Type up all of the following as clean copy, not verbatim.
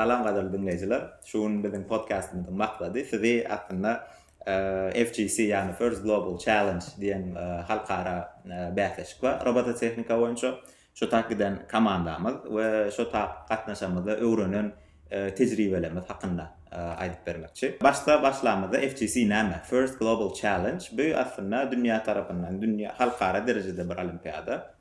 Salam gaderli dinleyijiler. Şuun bizim podcastımyzyň maksady sizi aslında FGC ýani First Global Challenge diýen halkara bähleşik bar. Robototehnika boýunça şu takiden komandamyz we şu gatnaşamyzda öwrenen tejribelerimiz hakynda aýdyp bermekçi. Başlamyzda FGC näme? First Global Challenge bu aslında dünýä tarapyndan, dünýä halkara derejede bir olimpiada.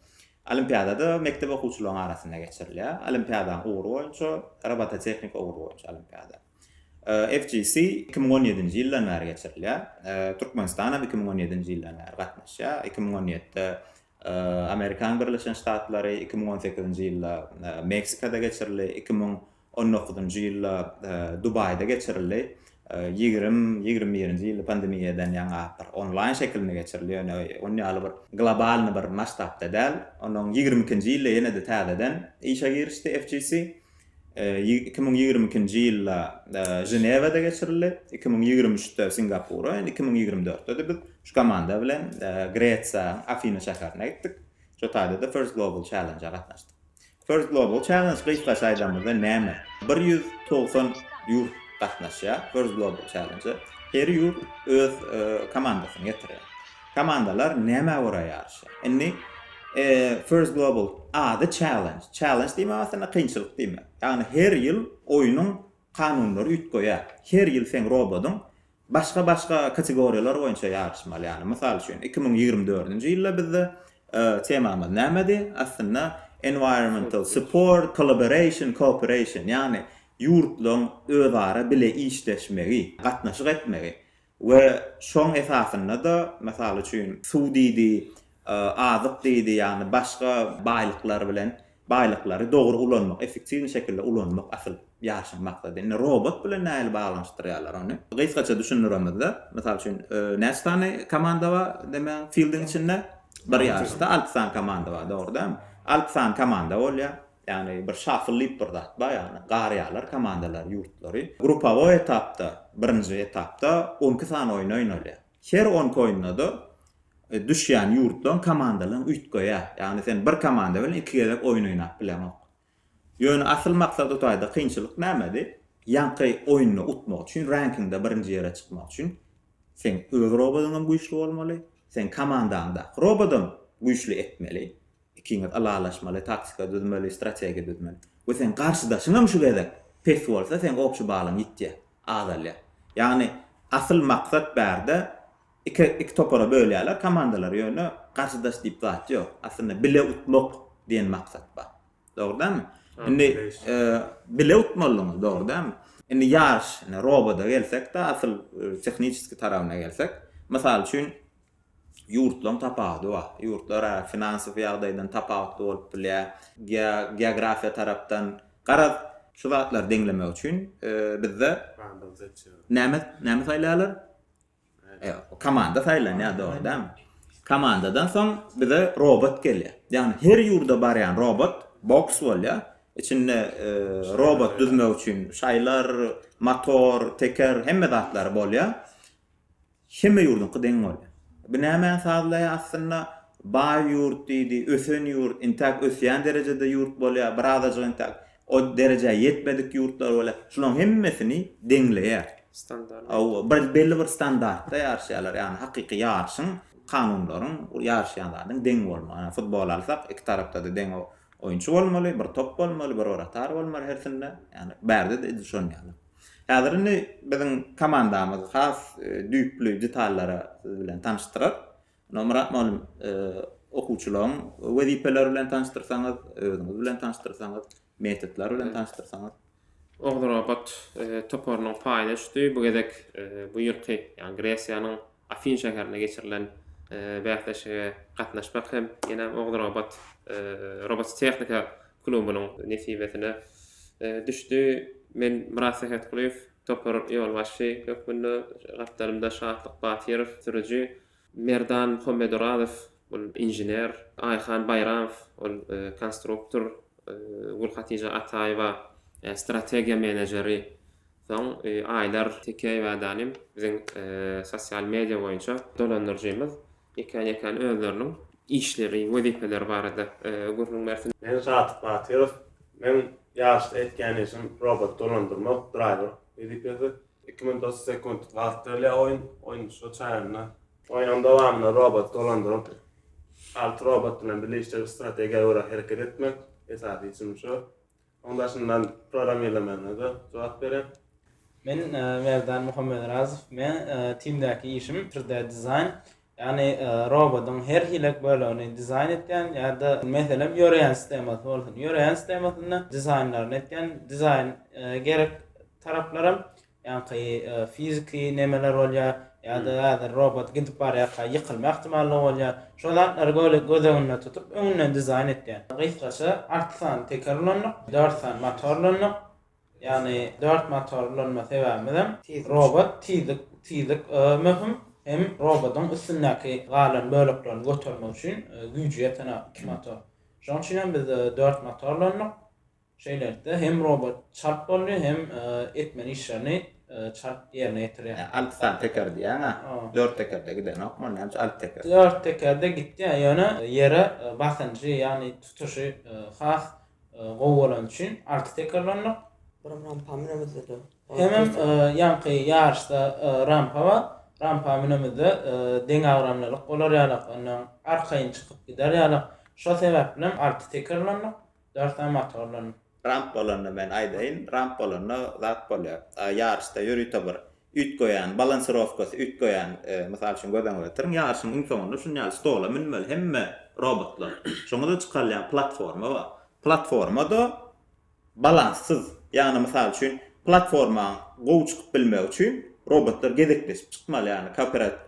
Olimpiadada mektep okuwçylaryň arasynda geçirilýär. Olimpiadaň ugru boýunça robototehnika ugru boýunça olimpiada. FGC 2017-nji ýyldan bäri geçirilýär. Türkmenistan 2017-nji ýyldan bäri gatnaşýar. 2017-de Amerikan Birleşen Ştatlary, 2018-nji ýylda Meksikada geçirildi, 2019-njy ýylda Dubaýda geçirildi. 2021-nji ýyl pandemiýadan ýaňa bir online şekilde geçirilýär. Onu alyp bir global bir massapda däl. Onuň 22-nji ýylda ýene-de täzeden işe girişdi FGC. 2022-nji ýylda Ženewada geçirildi. 2023-de Singapura, 2024-de de biz şu komanda bilen Gretsiýa, Afina şäherine gitdik. Şu taýda First Global Challenge gatnaşdyk. First Global Challenge gysgaça aýdamyzda näme? 190 ýurt gatnaşýar First Global Challenge. Her ýurt öz komandasyny getirýär. Komandalar näme wara ýarşar? Indi First Global the challenge. Challenge diýme aslında kynçylyk diýme. Ýani her ýyl oýunyň kanunlary ütgoýar. Her ýyl sen robotyň başga kategoriýalar boýunça ýarşmaly. Ýani mysal üçin 2024-nji ýylda bizde temamyz nämedi? Aslında environmental support, collaboration, cooperation. Ýani ýurtlaryň özara bile işleşmegi, gatnaşyk etmegi we şoň esasynda da mysal üçin suw diýdi, azyk diýdi, ýani başga baýlyklary dogry ulanmak, effektiv şekilde ulanmak asyl ýaşaň maksady. Robot bilen näle baglanyşdyrýarlar onu? Gysgaça düşünüremizde. Mysal üçin näçe tane komanda bar demän fieldin içinde? Bir ýaşda 6 tane komanda bar, dogry-da? 6 tane komanda bolýar. Yani bir şafyllyk bir zat bar, yani garýarlar, komandalar, ýurtlary. Grupawa etapda, birinji etapda 12 tane oýun oýnalýar. Her 12 oýunda da düşýän ýurtlaryň komandalaryň ütgoýar. Yani sen bir komanda bilen 2 gelek oýun oýnap bilemok. Ýöne asyl maksady taýda kynçylyk nämedi? Ýanky oýuny utmak üçin, rankingda birinji ýere çykmak üçin sen öz robotyňdan güýçli bolmaly, sen komandaňda robotyň güýçli etmeli. Ikiňet alalaşmaly, taktika düzmeli, strategiýa düzmeli. Bu sen garşydaşyňam şu gedek pes bolsa sen opşy balyň gitdi. Azalýa. Ýani asyl maksat bärde iki topara bölýärler, komandalar ýöne garşydaş diýip zat ýok. Aslında bile utmak diýen maksat bar. Dogry-damy? Indi bile utmalyňyz, dogry-damy? Indi ýarş, robota gelsek de asyl tehniski tarawyna gelsek, mysal üçin ýurtlaryň tapawdy bar. Ýurtlar finansiv ýagdaýdan tapawdy bolup bilýär. Geografiýa tarapdan garap şu zatlar deňlemek üçin bizde näme saýlaýarlar? Komanda saýlanýar, dogry-damy? Komandadan soň bize robot gelýär. Ýani her ýurda barýan robot box bolýar. İçinde robot düzmek üçin şaýlar, motor, teker hemme zatlar bolýar. Hemme ýurduňky deň bolýar. Bu näme sağlaýar aslında baý ýurt diýdi, ösen ýurt, intak ösýän derejede ýurt bolýar, birazajyk intak o derejeye ýetmedik ýurtlar bolýar. Şunyň hemmesini deňleýär. Standart. Bir belli bir standartda ýarşýarlar. Ýani hakyky ýarşyň kanunlaryň ýarşýanlaryň deň bolmaly. Futbol alsak, iki tarapda da deň oýunçy bolmaly, bir top bolmaly, bir oratar bolmaly hersinde. Ýani bärde de edişýärler. Häzir biziň komandamyz has düýplü detallara bilen tanıştyrar. Murat malum okuwçylaryň wezipeleri bilen tanıştyrsaňyz, özüňiz bilen tanıştyrsaňyz, metodlar bilen tanıştyrsaňyz. Ogdy robot toparynyň paýyna düşdi. Bu gedek bu ýylky, ýani Gretsiýanyň Afin şäherine geçirilen bähleşige gatnaşmak hem ýene ogdy robot robototehnika klubynyň nesibetine düşdi. Men murasahat kılıp topar ýol başy köpünde gatlarymda Şahatlyk Batyrov sürüji, Merdan Homedoradow bul injener, Ayhan Bayramow ol konstruktor, Gulhatija Ataýewa strategiýa menejeri. Soň aýlar tekey we danym biziň sosial media boýunça dolandyrjymyz ýekan özleriniň işleri, wezipeleri barada gurulmaýarsyň. Men Şahatlyk Batyrov, men Yaşta etken için robot dolandırmak driver edip yazı 2030 sekund vaqtlarla oyun şu çayına oyunun devamında robot dolandırıp alt robot bilen birleştirip stratejiye göre hareket etmek esas için şu. Ondan sonra program elemanına da cevap veren. Men Merdan Muhammed Razif, men teamdäki işim 3D dizayn. Yani robotun her hilek bölüni dizayn etken ya da meselem yöreyen sistemat bolsun. Yöreyen sistematyny dizaynlaryny etken dizayn gerek taraplarım yani fiziki nemeler bolýar ya da robot gidip barýarka ýykylma ihtimali bolýar. Şolarny göz önüne tutup öňünden dizayn etken. Gysgaça artsan tekrarlanýar, 4 san motorlanýar. Yani 4 motorlanma sebäbim robot tizlik möhüm hem robotun üstündäki galan böleklerini götürmek üçin güýji ýeten 2 motor. Şoň üçin biz 4 motorlanýar. Şeýlerde hem robot çarp bolýar hem etmen işlerini çarp ýerine ýetirýär. 6 tane teker diýen ha. 4 tekerde giden okman hem 6 teker. 4 tekerde gitdi ýöne yere basınjy yani tutuşy has gowalan üçin 6 tekerlanýar. Rampa minimizde. Hemem yankı yarışda rampa var. Rampa minimizde deň agramlylyk bolar ýalyk, ondan arkaýyn çykyp gider ýalyk. Şo sebäpli arty tekrarlanýar, 4 tane motorlanýar. Ramp bolanna men aýdaýyn, ramp bolanna zat bolýar. Ýarışda ýürüýte bir üt goýan, balansirovkasy üt goýan, mysal üçin gödäň ötüriň ýarışyň iň soňunda şunýaly stola minmeli hemme robotlar. Şoňa da çykarlan platforma bar. Platformada balanssız, ýani mysal üçin platforma gowy çykyp bilmek üçin robotlar gedekleşip çykmaly, ýani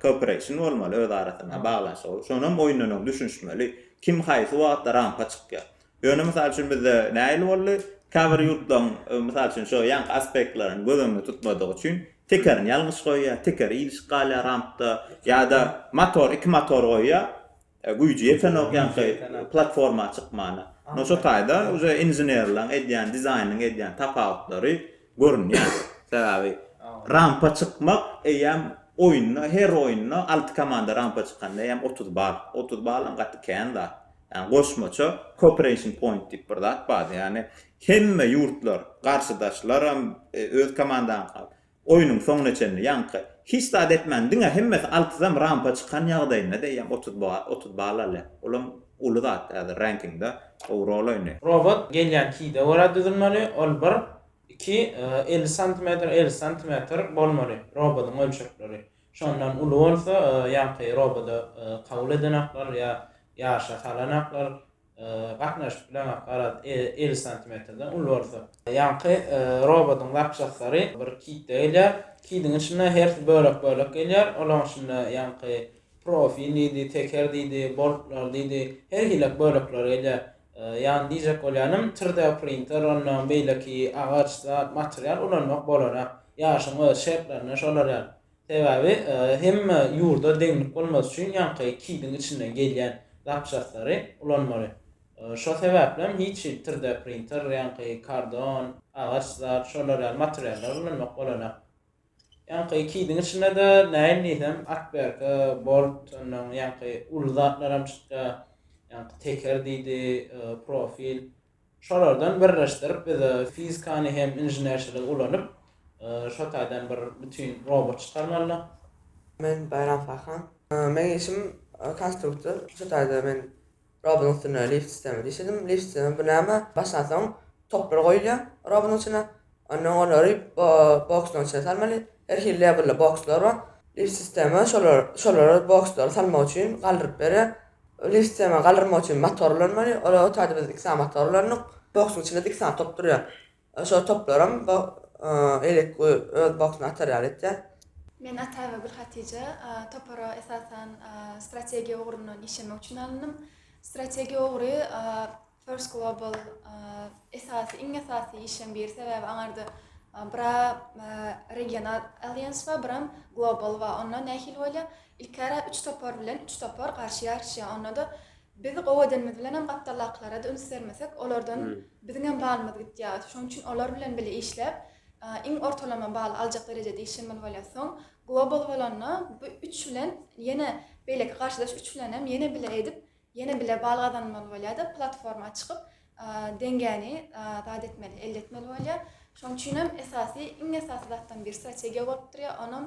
cooperation bolmaly, öz arasyna baglanşy. Şonam oýundan düşünmeli. Kim haýsy wagtda rampa çykýar. Ýöne mysal üçin bizde näil boldy? Cover ýurtdan mysal üçin şo ýanky aspektlaryny gözüňde tutmadyk üçin tekerini ýalňyş goýýar, teker ýylyş galýar rampda ýa-da motor, 2 motor goýýar. Güýji ýetenok ýanky platforma çykmana. No şo taýda uje inženerler edýän, dizaýnyň edýän tapawutlary görünýär. Sebäbi rampa çykmak eýem oýunna, her oýunna 6 komanda rampa çykanda eýem 30 bal. 30 balan gatdy kenda. Yani goşmaça cooperation point dip bir zat bar. Yani hemme ýurtlar, garşydaşlar öz komandan oýunyň soňuna çenli ýanky hiç da etmän diňe hemmesi 6 rampa çykan ýagdaýynda da eýem 30 balala. Olam uly zat, ýa-da rankingda overall oýny. Robot gelýän kide wara düzülmeli, ol 1 2 50 cm 50 cm bolmaly robotun ölçekleri. Şondan uly bolsa ýanky robotu kabul edenekler ýa ýaşa halanaklar gatnaşyp bilen aparat 50 cm-den uly bolsa. Ýanky robotun lapşaklary bir kide gelýär. Kidiň içine her bölek gelýär. Olaň içinde ýanky profil diýdi, teker diýdi, boltlar diýdi, her hilek bölekler gelýär. Yani diyecek olyanım 3D printer ondan beýleki agaçlar, material ulanmak bolar. Ýaşyň öz şeklerini şolar ýa. Sebäbi hem ýurda deňlik bolmasy üçin ýanky kidiň içinden gelýän lapşaklary ulanmaly. Şo sebäplen hiç 3D printer ýanky kardon, agaçlar, şolar ýa materiallar ulanmak bolar. Ýanky kidiň içinde de näil diýsem akberka, bolt, ondan ýanky ulzatlaram çykýar. Yani teker diýdi, profil. Şolardan birleşdirip biz fizikany hem injenerçilik ulanyp şo taýdan bir bütün robot çykarmaly. Men Bayram Fahan. Men işim konstruktor. Şu taýda men robotun üstüne lift sistemi diýdim. Lift sistemi bu näme? Başlasaň toplar goýulýar robotun içine. Ondan olary boxdan içine salmaly. Her hil levelli boxlar bar. Lift sistemi şolar boxlar salmak üçin galdyryp berer. Lift sistemi galdyrymak üçin motorlanmaly. O taýda biz 2 motorlaryny boxun içinde 2 top durýar. Şo toplarym elek öz boxuna atarýar etýär. Men Atayba Gulhatice, Topora esasen strategiya uğrundan işlemek üçin alındım. Strategiya uğru First Global iň esasy işlem bir sebäbi aňarda bira regional alliance we bira global we ondan nähil bolýar. İlkara 3 topar bilen 3 topar garşy ýarşýar. Onda biz gowadanymyz bilen hem gatdalaklara da ünsürmesek, olardan biziň hem balymyz gitýär. Şoň üçin olar bilen bile işläp iň ortalama bal aljak derejede işlemeli bolýarsoň, global bolanna bu 3 bilen ýene beýleki garşydaş 3 bilen hem ýene bile edip, ýene bile bal gazanmaly bolýar-da platforma çykyp dengeni taýda etmeli, elde etmeli bolýar. Şoň üçin hem esasy, iň esasy zatdan bir strategiýa bolup durýar. Onuň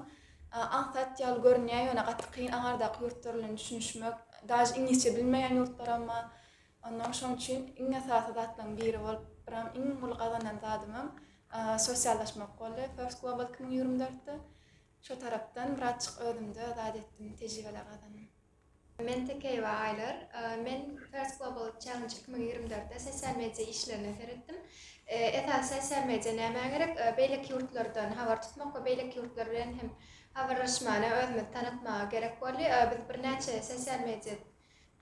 ansat ýaly görünýär, ýöne gatty kyn aňardaky ýurtlaryny düşünüşmek, daşy iňlisçe bilmeýän ýurtlar amma ondan şoň üçin iň esasy zatdan biri bolup duran, iň mul gazanan zadym sosiallaşmak boldy. First Global 2024-de şo tarapdan birazçyk özümde zat etdim, tejribeler gazandım. Men Tekeyva Aylar. Men First Global Challenge 2024'de sosyal medya işlerini seretdim. Esas sosyal medya näme gerek? Beýleki ýurtlardan habar tutmak we beýleki ýurtlar bilen hem habarlaşmany özümi tanıtmaga gerek boldy. Biz bir näçe sosyal medya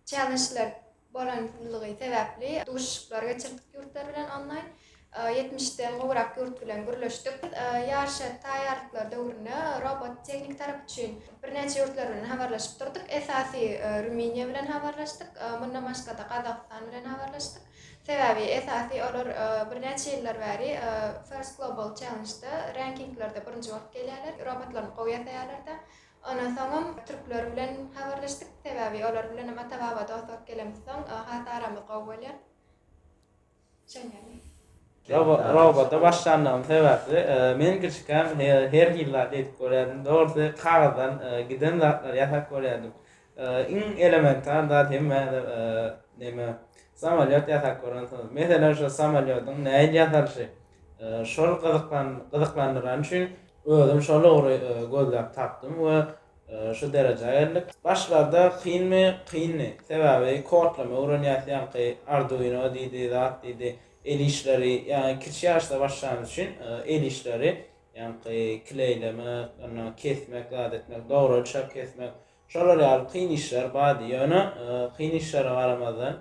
challenge'lar bolanlygy sebäpli duruşyklar geçirdik ýurtlar bilen online. 70'den gowrak ýurt bilen gürleşdik. Ýaşa taýýarlyklar döwründe robot teknik tarap üçin bir näçe ýurtlar bilen habarlaşyp durdyk. Esasy Ruminiýa bilen habarlaşdyk. Mundan başga da Kazakystan bilen habarlaşdyk. Sebäbi esasy olar bir näçe ýyllar bäri First Global Challenge'da rankinglarda birinji bolup gelýärler. Robotlaryny goýýarlar. Ondan soň türkler bilen habarlaşdyk. Sebäbi olar bilen matababa dostluk gelemizden hataramy gowy bolýar. Şeňeli. Robotda başlandığım sebäpli men kirşikam her ýyllar edip görýärdim. Dogry kagazdan giden zatlar ýasap görýärdim. Iň elementar zat hemme näme samolyot ýasap görýärdim. Meselem şu samolyotyň näme ýasapy? Şol gyzyklandyran üçin özüm şol gözläp tapdym we şu derejäge geldik. Başlarda kynmy? Sebäbi kodlama öwrenýärsiň ki Arduino diýdi, zat diýdi. El işleri, yani kiçik yaşta başlamak için el işleri, yani kleyleme, kesmek, adetmek, doğru ölçüp kesmek, şolar ýaly kyn işler bady ýöne kyn işlere garamazdan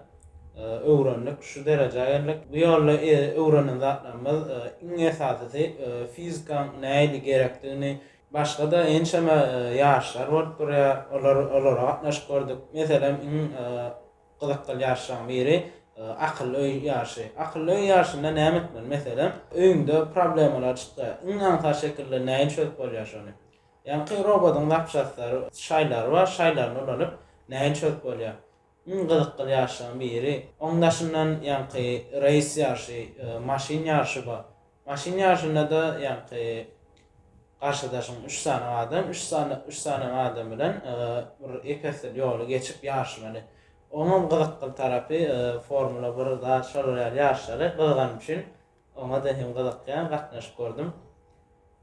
öwrenlik şu derejäge geldik. Bu ýolla öwrenen zatlarymyz iň esasy fizikaň näme gerekdigini başga da enşeme ýaşlar bolup durýar. Olara gatnaşyp gördük. Meselem iň gyzykly ýaşlardan biri akıllı ýaşy. Akıllı ýaşynda näme etmeli? Meselem, öýüňde problemler çykdy. Iňňa şekilde näme çözüp bolýar şonu? Ýani ki robotyň lapşatlary, şaýlary bar, şaýlaryny ulanyp näme çözüp bolýar? Gyzykly ýaşyň biri. Oňdaşyndan ýani ki reis ýaşy, maşin ýaşy bar. Maşin ýaşynda da ýani ki garşydaşyň 3 tane adam, 3 tane adam bilen bir epesel ýoly geçip ýaşmaly. Onun gyzykly tarapy Formula 1-da şolar ýaşlary gyzgan üçin ona da hem gyzykýan gatnaşyp gördüm.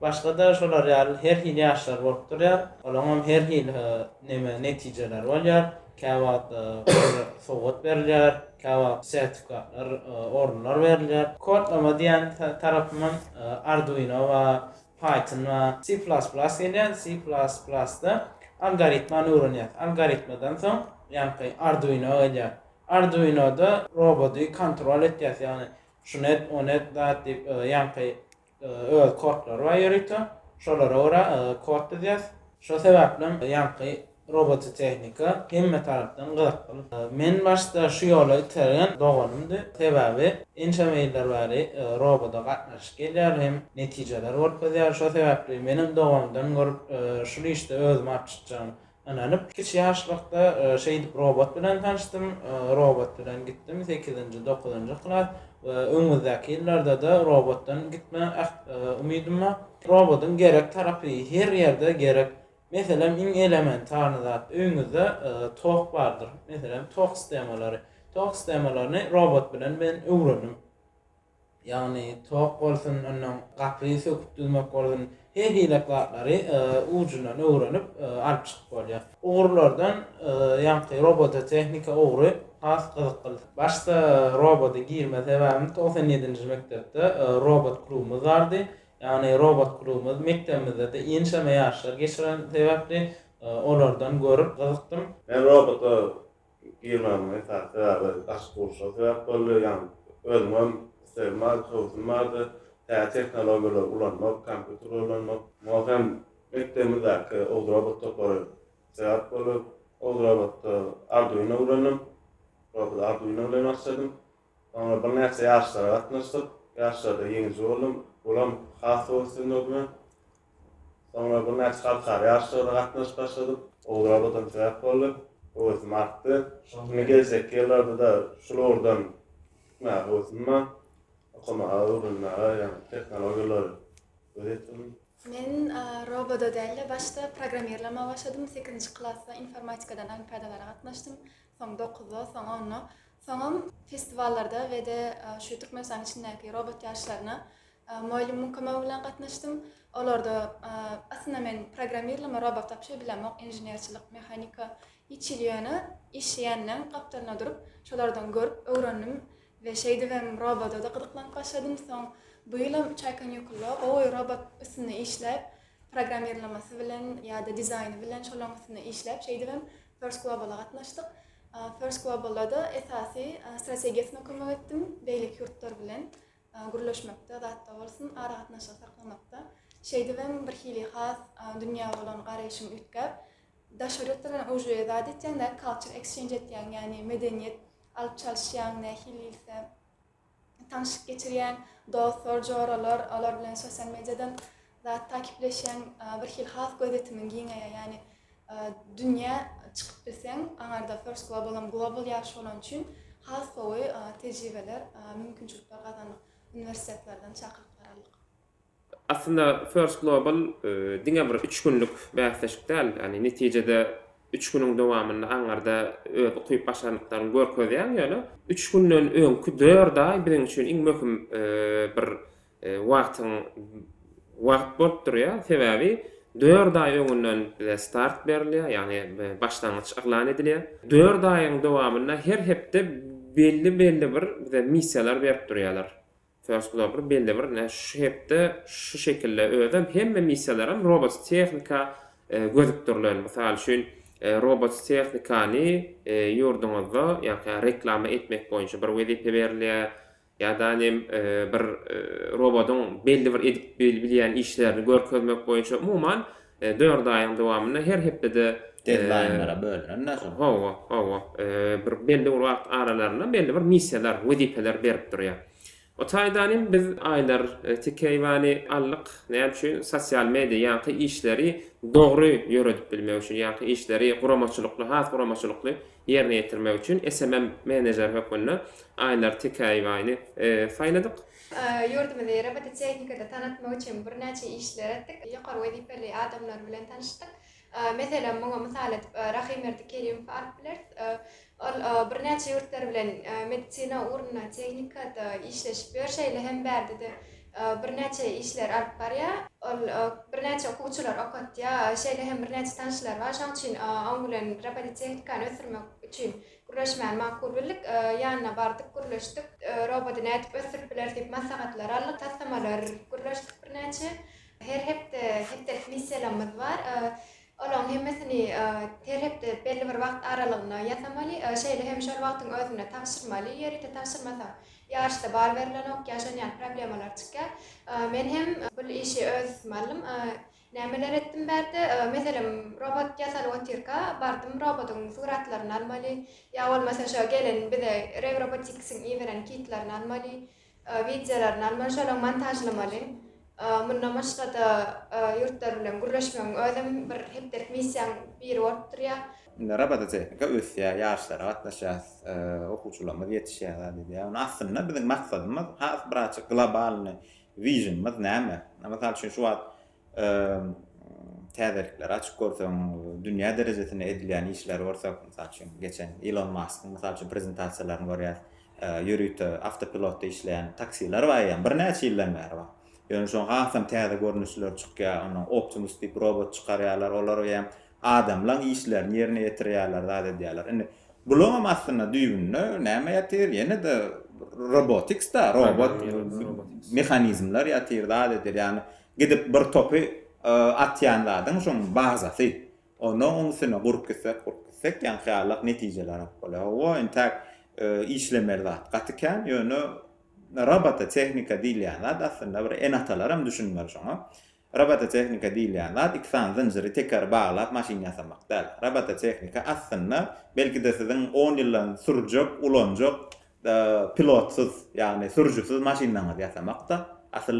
Başga da şolar her hil ýaşlar bolup durýar. Olaňam her hil näme netijeler bolýar. Käwat sowgat berilýär, käwat sertifikatlar, orunlar berilýär. Kodlama diýen tarapymyň Arduino we Python we C++ gelýär. C++'da algoritmany öwrenýär. Algoritmadan soň ýani Arduino gelýär. Arduino'da roboty kontrol etýär, ýani şunet, onet dat diýip ýani öz kodlar bar ýörükde. Şolara gora kod edýär. Şo sebäplen ýani robot tehnika hemme tarapdan gyzykly. Men başda şu ýola itergen doganymdy. Sebäbi enşemeýler bäri robota gatnaşyp gelýär hem netijeler bolup gelýär. Şo sebäpli menim doganymdan görüp şu işde özüm açjam. Ananyp kiçik ýaşlykda robot bilen tanışdym. Robot bilen gitdim 8-nji 9-njy klas we öňümüzdäki ýyllarda da robotdan gitme umidim bar. Robotyň gerek tarapy her ýerde gerek. Meselem iň elementar zat öňüzde tok bardyr. Meselem tok sistemalary. Tok sistemalaryny robot bilen men öwrendim. Ýani tok bolsun, onuň gapy söküp düzmek bolsun. Her hilaklary ucundan öwrenip alyp çykyp bolýar. Ogrlardan ýani robota tehnika ogry has gyzykly. Başda roboty girme sebäbim 97-nji mektepde robot klubumyz bardy. Ýani robot klubumyz mekdebimizde de enşeme ýaşlar geçiren sebäpli olardan görüp gyzykdym. Men robota girmem esasy daş bolsa sebäp boldy, ýani özüm sevmez, howsymady. Teknologiýalar ulanmak, kompýuter ulanmak. Muhim mekdebimizde o robot topary sebäp bolup, o robotda Arduino ulanım. Robot Arduino bilen başladym. Sonra bir näçe ýaşlara gatnaşdyk. Ýaşlarda ýeňiňi boldum. Ulan has bolsun ödüm. Sonra bir näçe halkara ýaşlara gatnaşyp başladym. O robotdan sebäp boldy. O özüm artdy. Şonu gelecek ýyllarda da şulardan tutma bolsunma okuma ürünler yani teknolojiler öğretim. Men roboda değil, başta programmerlama başladım. 8-nji klassa informatikadan olimpiadalara gatnaşdym. Soň 9-da, soň 10-da. Soňam festivallarda we de şu Türkmenistan içindäki robot ýarşlaryna muallim kömegi bilen gatnaşdym. Olarda aslında men programmerlama, robot tapşy bilemok, inženerçilik, mehanika içilýäni işleýänden gapdalyna durup, şolardan görüp öwrendim we şeýde ben roboda da gydyklanyp başladym. Soň bu ýylam 3 ay kanýakulda o robot üstünde işläp, programmerlamasy bilen ýa-da dizaýny bilen şolaryň üstünde işläp, şeýde ben First Global'a gatnaşdyk. First Global'da da esasy strategiýasyna kömek etdim. Beýleki ýurtlar bilen gürleşmekde, zatda bolsun, ara gatnaşyk saklamakda. Şeýde ben bir hili has dünýä bolan garaýşymy ütkep, daşarýatlar bilen uje zat etýän de culture exchange etýän, ýani medeniýet alyp çalyşýan, nähililse tanışık geçirýän dostlar, joralar, olar bilen sosial mediadan zat takipleşýän bir hil has gözetimiň giňe, ýani dünýä çykyp bilseň, aňarda First Global global ýaş bolan üçin has gowy tejribeler, mümkinçilikler gazanyp universitetlerden çakyplar aldyk. Aslında First Global diňe bir 3 günlük bäsleşik däl, ýani netijede 3 günüň dowamynda aňarda öz okyp başlanyklaryn görkezýän ýöne 3 günden öňkü 4 ay biziň üçin iň möhüm bir wagt bolup durýar. Sebäbi 4 ay öňünden bize start berilýär, ýani başlangyç aglan edilýär. 4 aýyň dowamynda her hepde belli bir bize missiýalar berip durýarlar. First Global belli bir şu hepde şu şekilde ödem hemme missiýalaram robot tehnika gözüp durýar. Mysal üçin robot tehnikany ýurduňyzda ýa-da reklama etmek boýunça bir wezipe berilýär. ýa-da bir robotyň belli bir edip bilýän işlerini görkezmek boýunça umuman 4 aýyň dowamynda her hepde Deadline'lara bölünen näçe? Bir belli bir wagt aralaryna belli bir missiýalar, wezipeler berip durýar. O taýdanym biz aýlar tekeýwany allyk, näme üçin sosial media ýa-da işleri dogry ýöredip bilmek üçin ýa-da işleri guramaçylykly, has guramaçylykly ýerine ýetirmek üçin SMM menejer hökmünde aýlar tekeýwany saýladyk. Yurdumda robot teknikada tanıtmak için bir neçe işler ettik. Yukarı vazifeli adamlar bilen tanıştık. Mesela muňa mysal etip Rahimerdi Kerim Farpler bir neçe ýurtlar bilen medisina urunyna teknikada işleşip ýörşeýle hem berdi de bir neçe işler alyp barýar. Bir neçe okuwçylar okatýar, şeýle hem bir neçe tanışlar bar. Şoň üçin oň bilen robot teknikany ösürmek üçin gürleşmän makul bildik. Ýanyna bardyk, gürleşdik. Roboty nädip ösürip biler diýip maslahatlar aldyk, taslamalar gürleşdik bir neçe. Her hepde missiýalarymyz bar. Olan hemmesini terhepde belli bir wagt aralygyna ýasamaly, şeýle hem şol wagtyň özüne tapşyrmaly, ýerite tapşyrmasa ýaşda bar berilen ok ýaşanýan problemalar çykar. Men hem bu işi özmalym nämeler etdim berdi. Meselem robot ýasaly otyrka bardym, robotyň suratlaryny almaly, ýa bolmasa şo gelen bize Rev Robotics'in iýeren kitlaryny almaly, videolaryny almaly, şolaryň montajlamaly. Mundan başga da ýurtlar bilen gürleşmeň özüm bir hepde missiýam bir ortdurýar. Robot tehnika ösýär, ýaşlara gatnaşýar, okuwçylarymyz ýetişýär diýär. Aslynda biziň maksadymyz has bir açyk globalny visionymyz näme? Mysal üçin şu wagt täzelikler açyk görseň, dünýä derejesinde edilýän işler bolsa, mysal üçin geçen Elon Musk'yň mysal üçin prezentasiýalaryny görýär. Ýürüýte avtopilotda işleýän taksiler bar, bir näçe ýyldan beri bar. Ýöne şoň hasam täze görnüşler çykýar, onuň Optimus tip robot çykarýarlar, olar hem adamlaryň işlerini ýerine ýetirýärler, zat edýärler. Indi bular aslynda düýbünde näme ýatyr? Ýene de roboticsda, robot mehanizmler ýatyr, zat edýär. Ýani gidip bir topy atýanlardan şoň bazasy. Onuň üstüne gurup gitsek, ýani haýallyk netijeler bolar. O intak işlemer zat gatykän, ýöne robot tehnika diýilýänler aslynda bir enatalaram düşünmer şoňa. Robot tehnika diýilýänler iksan zinciri tekrar baglap maşin ýasamak däl. Robot tehnika aslynda belki de siziň 10 ýyldan sürjek, ulanjak pilotsuz, ýani sürjüsiz maşinlaňyzy ýasamak da asl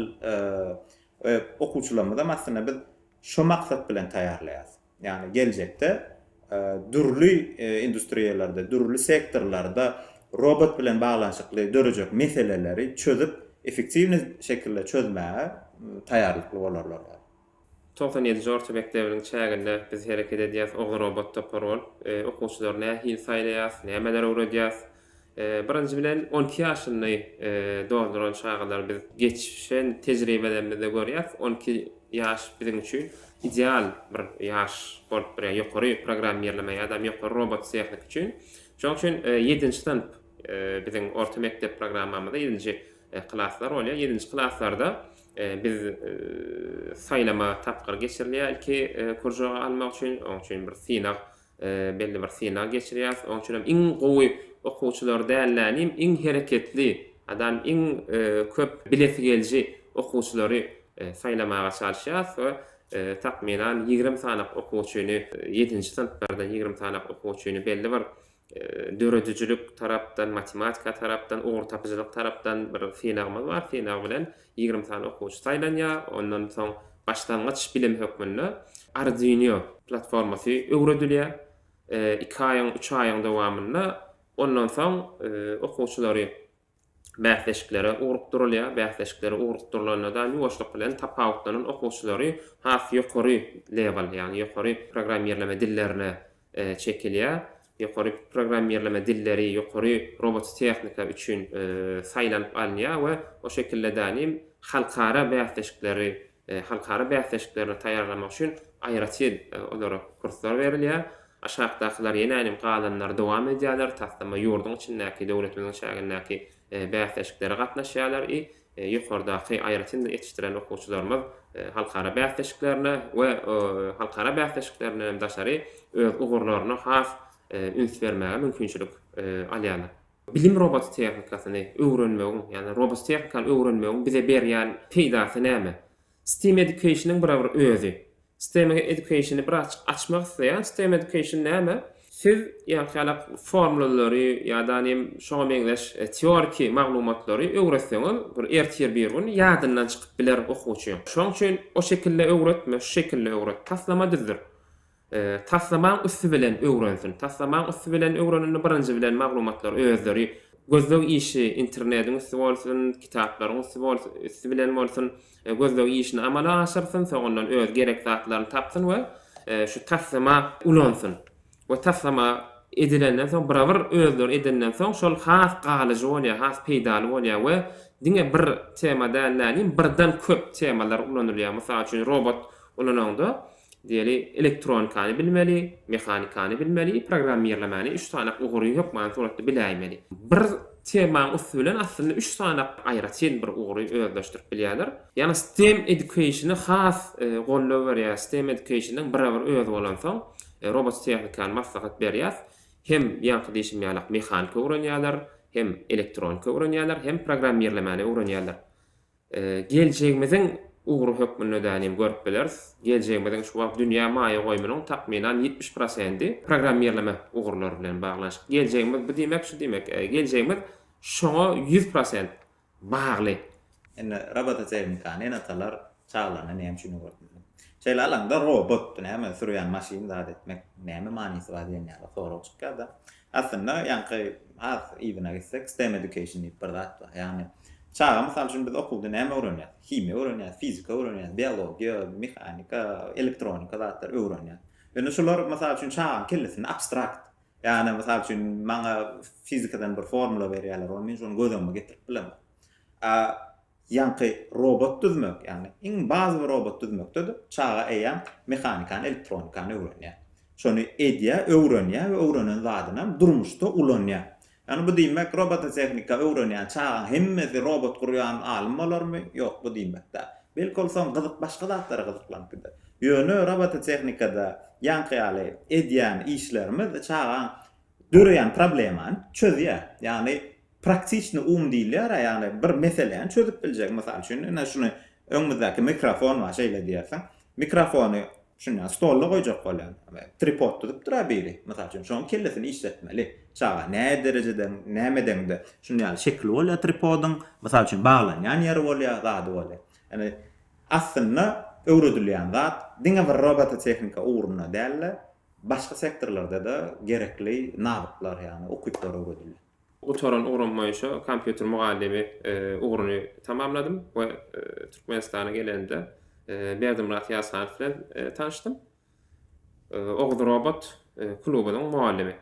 okuwçylarymyza aslynda biz şu maksat bilen taýýarlaýas. Ýani geljekde dürli industriýalarda, dürli sektorlarda robot bilen baglanşykly dörejek meseleleri çözüp effektiv şekilde çözmäge taýýarlykly bolarlar. 97-nji orta mekdebiniň çäginde biz hereket edýäs, oňa robot tapar bol. Okuwçylar nähil saýlaýas, nämeler öwredýäs. Birinji bilen 12 ýaşyndy dolduran çağlar biz geçişen tejribelerinde görýäs. 12 ýaş bizim üçin ideal bir ýaş bolup bir ýokary programmerleme ýa-da ýokary robot tehnik üçin. Şoň üçin 7-nji sinip bizim orta mektep programmamyzda 7-nji klaslar bolýar. 7-nji klaslarda biz saýlama tapgyr geçirilýär ki kurjaga almak üçin, oň üçin bir synag, belli bir synag geçirýär. Oň üçin iň gowy okuwçylar däýärlänim, iň hereketli, adam iň köp bileti gelji okuwçylary saýlamaga çalışýar we takminan 20 sanalyk okuwçyny 7-nji siniplarda 20 sanalyk okuwçyny belli bir döredüjülük tarapdan, matematika tarapdan, ugur tapyjylyk tarapdan bir synagymyz bar. Synag bilen 20 sanaly okuwçy saýlanýar. Ondan soň başlangyç bilim hökmünde Arduino platformasy öwredilýär. 2 aýyň, 3 aýyň dowamında ondan soň okuwçylary bähleşiklere urukdurulýar. Bähleşiklere urukdurulanda ýoşlyk bilen tapawutlanan okuwçylary has ýokary level, ýani ýokary programmerleme dillerine çekilýär. Ýokary programmerleme dilleri, ýokary robot tehnika üçin saýlanyp alınýar we o şekilde danim halkara bähleşiklerini taýýarlamak üçin aýraty olara kurslar berilýär. Aşağıdakiler ýene galanlar dowam edýärler. Taslama ýurdun içindäki döwletimiň şäherindäki bähleşiklere gatnaşýarlar. Ýokardaky aýratyn ýetişdiren okuwçylarymyz halkara bähleşiklerine we halkara bähleşiklerine daşary öz ugurlaryna has üns bermäge mümkinçilik alýarlar. Bilim robot tehnikasyny öwrenmegiň, ýani robot tehnikany öwrenmegiň bize berýän peýdasy näme? STEM education'yň bir özü. STEM education'y bir açmak isleýän STEM education näme? Siz ýa-da formulary ýa-da şoňa meňzeş teorik maglumatlary öwretseňiz, bir ertir bir gün ýadyndan çykyp biler okuwçy. Şoň üçin o şekilde öwretme, şu şekilde öwret. Taslama düzdür. Taslamaň üstü bilen öwrensin. Taslamaň üstü bilen öwreneni birinji bilen maglumatlar özleri, gözlem işi internetiň üstü bolsun, kitaplaryň üstü bilen bolsun, gözlem işini amala aşyrsyn, soňdan öz gerek zatlaryny tapsyn we şu taslama ulansyn. We taslama edilenden soň birebir özleri edilenden soň şol has galyjy bolýar, has peýdaly bolýar we diňe bir temada nälim birden köp temalar ulanylýar. Mysal üçin robot ulananda diýeli elektronikany bilmeli, mehanikany bilmeli, programmerlemeni 3 sanalyk ugury ýokman suratda biläýmeli. Bir temaň üstü bilen aslında 3 sanalyk aýratyn bir ugury özleşdirip bilýärler. Ýani STEM education'y has gollaw berýär. STEM education'yň birebir özü bolan soň robot tehnikany maslahat berýär. Hem ýa-da diýişim mehanika öwrenýärler, hem elektronika öwrenýärler, hem programmerlemeni öwrenýärler. Geljegimiziň ugur hökmünde danim görüp bileriz. Geljegimiziň şu wagt dünýä maýa goýmanyň takminan 70% programmerleme ugurlary bilen baglanşyk. Geljegimiz bu demek şu demek. Geljegimiz şoňa 100% bagly. Robot tehnikany enatalar çağlarına näme üçin öwretmek? Şeýle alanda robot näme sürýän maşin zat etmek näme manysy bar diýenler soraw çykýar. Aslında ýani has even gitsek STEM education diýip bir zat bar. Ýani çağa mysal üçin biz okulda näme öwrenýär? Kimia öwrenýär, fizika öwrenýär, biologiýa, mehanika, elektronika zatlar öwrenýär. Ýani şular mysal üçin çağın kellesini abstrakt. Ýani mysal üçin maňa fizikadan bir formula berýärler, onu men şonu gözüme getirip bilemem. Ýani robot düzmek, ýani iň bazy bir robot düzmekde çağa eýän mehanikany, elektronikany öwrenýär. Şonu edýär, öwrenýär we öwrenen zadyna durmuşda ulanýar. Yani bu demek robot tehnika öwrenýän çağın hemmesi robot kurýan alim bolarmy? Ýok, bu demek da. Belki olsa gyzyk başga zatlara gyzyklanyp gider. Ýöne robot tehnikada ýanky edýän işlerimiz çağın döreýän problemany çözýär. Yani praktikni diýilýär, ýani bir meseleni çözüp biljek. Mysal üçin şunu öňüňizdäki mikrofon var, şeýle diýersen. Mikrofony şuna stolla goýjak bolan. Tripod tutup dura biri. Mysal üçin şoň kellesini işletmeli. Çağa ne dereceden, nämeden de şunu ýaly şekli bolýar tripodyň, mysal üçin baglanýan ýeri bolýar, zady bolýar. Yani aslında öwredilýän zat diňe bir robot tehnika uğruna däl, başga sektorlarda da gerekli nawyklar ýani okuýplar öwredilýär. Utoran uğranmayışa kompüter muallimi uğrunu tamamladım ve Türkmenistan'a gelende Berdimurat Yasan bilen tanıştım. Oguz robot klubunyň muallimi.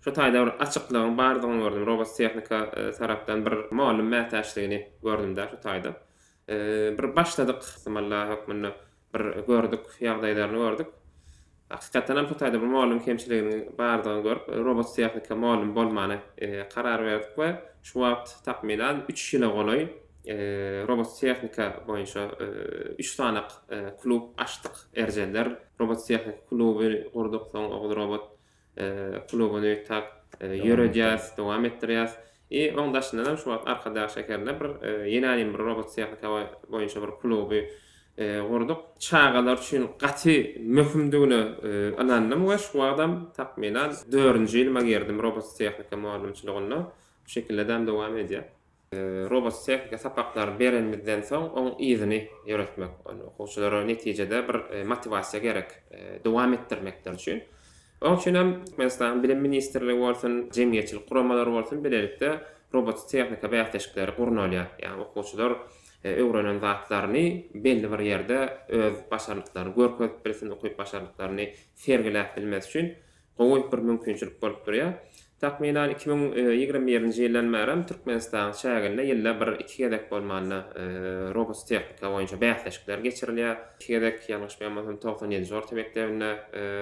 Şu taýda bir açyklygyň bardygyny gördüm. Robot tehnika tarapdan bir muallim mätäçligini gördüm da şu taýda. Bir başladyk, Allah hökmünde bir gördük, ýagdaýlaryny gördük. Hakikaten hem tutayda bir muallim kemçiligini bardygyny görüp robot tehnika muallim bolmany karar berdik we şu wagt takmilen 3 ýyla golay robot tehnika boýunça 3 tane klub açdyk. Erjeler robot tehnika kluby gurduk, soň o robot klubuny tak ýöredýäs, dowam etdirýäs. Onda şundan şu wagt arkadaş şekerle bir ýene bir robot tehnika boýunça bir kluby gurduk. Çağalar üçin gaty möhümdigini anandym we şu adam takmilen 4-nji ýylyma girdim robot tehnika muallimçiligiне. Bu şekilde dowam edýär. Robot tehnika sapaklary berenmizden soň oň izini ýöretmek, okuwçylara netijede bir motivasiýa gerek, dowam etdirmekler üçin. Onun için hem Türkmenistan Bilim Ministerligi bolsun, jemgyýetçilik guramalary bolsun, berelikde robot tehnika bäýteşikleri gurnalýar. Yani okuwçylar öwrenen zatlaryny belli bir ýerde öz başarlyklaryny görkezip bilsin, okuyup başarlyklaryny sergiläp bilmesi üçin goýup bir mümkinçilik bolup durýar. Takmilen 2021-nji ýyldan bäri Türkmenistan şäherinde ýylda bir 2 gedek bolmanyny robot tehnika boýunça bäýteşikler geçirilýär. 2 gedek ýalňyşmaýamasam 97-nji orta mekdebine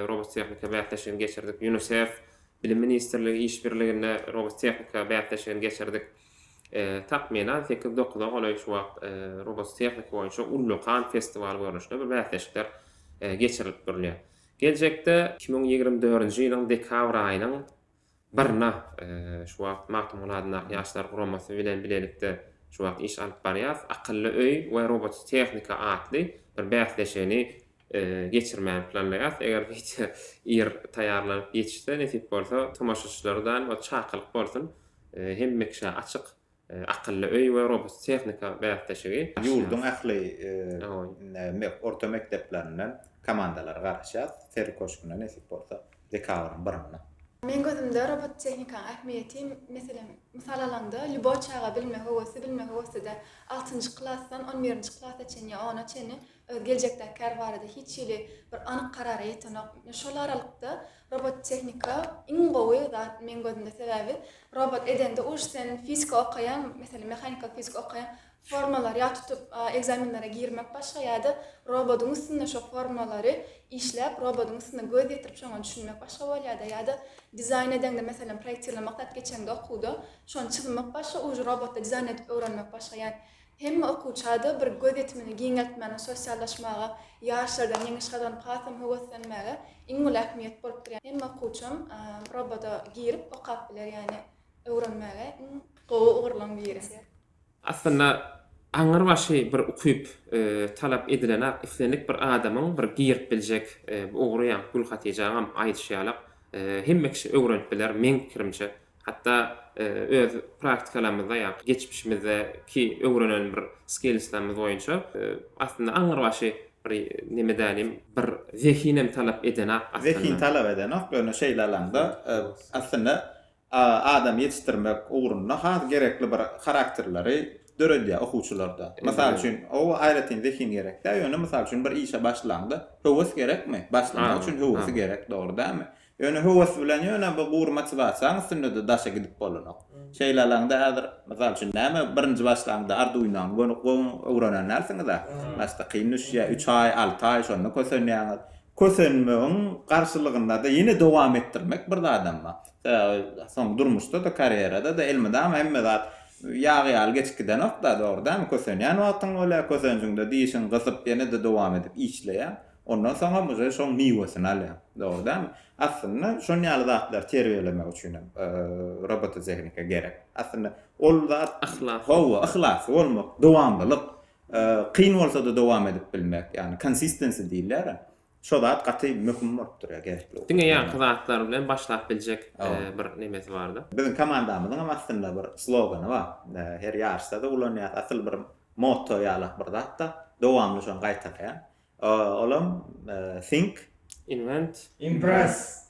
robot tehnika bäýteşigini geçirdik. UNICEF Bilim Ministerligi iş birliginde robot tehnika bäýteşigini geçirdik. Takmilen 8-9 golay şu wagt robot tehnika boýunça Ullukan festival görnüşinde bir bäýteşikler geçirilip durýar. Gelecekde 2024-nji ýylyň dekabr aýynyň birna şu wagt Maktum Uladyna ýaşlar guramasy bilen bilelikde şu wagt iş alyp barýar. Akylly öý we robot tehnika atly bir bäýteşigini geçirmäni planlaýar. Eger hiç ýer taýýarlanyp ýetişse, nesip bolsa, tomaşaçylardan we çakylyk bolsun, hemmekşe açyk akylly öý we robot tehnika bäýteşigi Ýurdun ähli orta mekdeplerinden komandalar garaşýar. Feri koşkuna nesip bolsa dekabrın birine. Men gözümde robot tehnika ähmiýeti misal alanda Lübo çağa bilme howasy da 6-njy klassdan 11-nji klassgacha ýa ona çeni geljekde kar barada hiç ýyly bir anyk karara ýetenok. Şol aralykda robot tehnika iň gowy zat men gözümde sebebi robot edende sen fizika okaýan, mesela mehanika fizika okaýan formalar ýa tutup egzaminlere girmek başga ýa-da robotyň üstünde şo formalary işläp robotyň üstünde göz ýetirip şoňa düşünmek başga bolýar-da ýa-da dizayn edende mesela proýektiýerlemek dat geçende okuwda şonu çizmek başga, o robotda dizayn edip öwrenmek başga. Yani hem okuwçada bir göz ýetimini giňeltmäne, sosiallaşmaga, ýaşlardan ýeňi şadan pasam howaslanmaga iň ul ähmiýet bolup durýar. Hem okuwçam robota girip okap biler, yani öwrenmäge gowy ugurlan berýär. Aslında aňyr başy bir okuyup talap edilen iflenlik bir adamyň bir girip biljek ugurýan gul hatyjagam aýdyşýarlar. Hemmekşi öwrenip biler men pikirimçe. Hatta öz praktikalarymyzda ýa geçmişimizde ki öwrenen bir skillslarymyz boýunça aslında aňyr başy bir nime diýelim bir zehinem talap eden aslında. Zehin talap eden böyle şeylerlerde aslında adam yetiştirmek uğruna ha gerekli bir karakterleri döredýär okuwçylarda. Mesela üçin o aýratyn zehin gerek. Ýöne mesela üçin bir işe başlandy. Höwes gerekmi? Başlanmak üçin höwes gerek, dogry-dämi? Ýöne höwes bilen ýöne bir gur motivasiýaň üstünde de daşa gidip bolanok. Şeylerlerde häzir mesela üçin näme birinji başlangda Arduino'ny öwrenen närsiniz-de? Mesela kynnyşya 3 ay, 6 ay şonu kösenýär. Kösenmeň garşylygynda da ýene dowam etdirmek bir adamma. Soň durmuşda da karierada da elmede hemme zat ýagy geçikden okda dogry-dämi? Kösenýän wagtyň ola kösenjüňde diýişin gysyp ýene de dowam edip işleýär. Ondan soňra muze şoň miwesini alýar. Dogry-dämi? Aslında şoň ýaly zatlar terbiýelemek üçin robot tehnika gerek. Aslında ol zat ihlas bolmak, dowamlylyk, kyn bolsa da dowam edip bilmek, yani consistency diýiller. Şo zat gaty möhüm bolup durýar gerekli. Diňe ýa zatlar bilen başlap biljek bir nemesi bardy. Bizim komandamyzyň aslında bir slogany bar. Her ýaşda da ulanýar. Asl bir motto ýaly bir zatda dowamly şonu gaýtarýar. Olam think, invent, Impress.